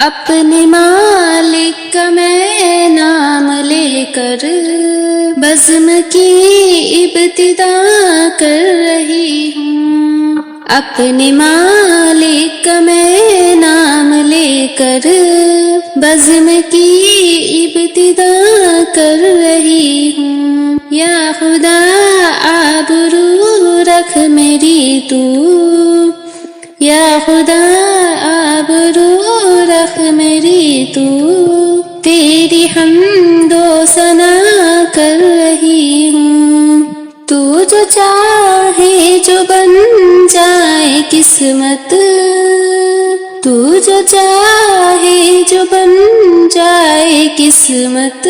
اپنے مالک کا میں نام لے کر بزم کی ابتدا کر رہی ہوں، اپنے مالک کا میں نام لے کر بزم کی ابتدا کر رہی ہوں۔ یا خدا آبرو رکھ میری تو، یا خدا آبرو رکھ میری تو، تیری حمد و ثنا کر رہی ہوں۔ تو جو چاہے جو بن جائے قسمت، تو جو چاہے جو بن جائے قسمت،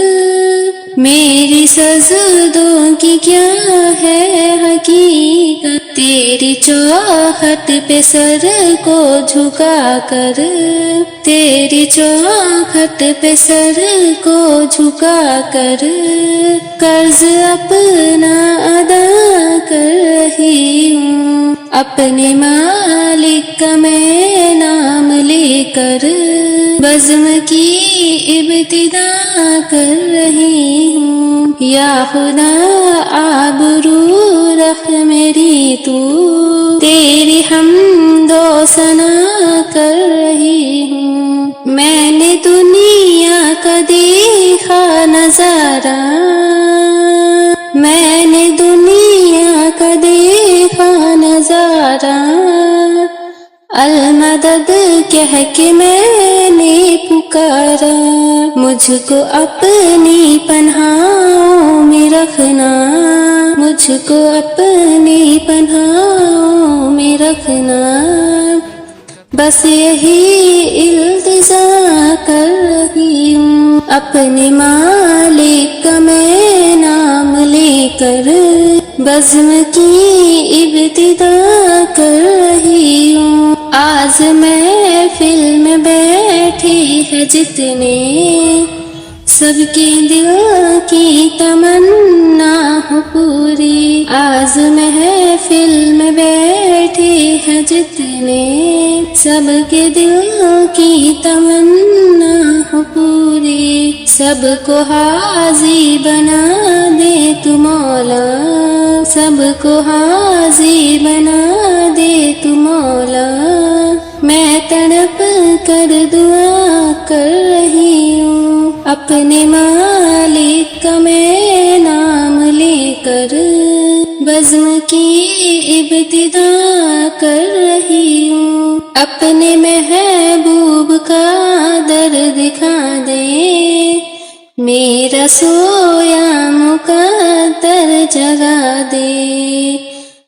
میری سجدوں کی کیا ہے حقیقت، تیری چوکھٹ پہ سر کو جھکا کر، تیری چوکھٹ پہ سر کو جھکا کر قرض اپنا ادا کر رہی ہوں، اپنے مالک کا میں نام لے کر بزم کی ابتدا کر رہی ہوں۔ یا خدا آبرو رکھ میری تو، تیری حمد و ثنا کر رہی ہوں۔ میں نے دنیا کا دیکھا نظارہ، میں نے دنیا کا دیکھا نظارہ، المدد کہہ کے میں نے پکارا، مجھ کو اپنی پناہوں میں رکھنا، مجھ کو اپنی پناہوں میں رکھنا، بس یہی التجا کر رہی ہوں، اپنے مالک کا میں نام لے کر بزم کی ابتدا کر رہی ہوں۔ آج محفل میں بیٹھی ہے جتنے، سب کے دل کی تمنا ہو پوری، آج محفل میں بیٹھی ہے جتنے، سب کے دل کی تمنا ہو پوری، سب کو حاضی بنا دے تو مولا، سب کو حاضی بنا دے تو مولا، میں تڑپ کر دعا کر رہی ہوں، اپنے مالک کا میں نام لے کر بزم کی ابتدا کر رہی ہوں، اپنے محبوب کا در دکھا دے، میرا سویا مقدر جگا دے،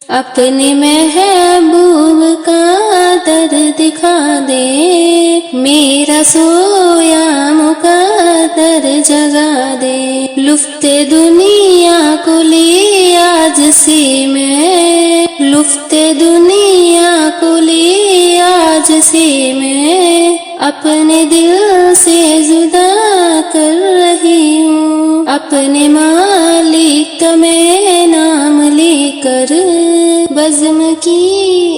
اپنے محبوب کا در دکھا دے، میرا سویا مقدر جگا دے، لفت دنیا کو لے آج سے میں، لفت دنیا کو لے آج سے میں، اپنے دل سے جدا کر رہی ہوں، اپنے مالک کا میں نام لے کر بزم کی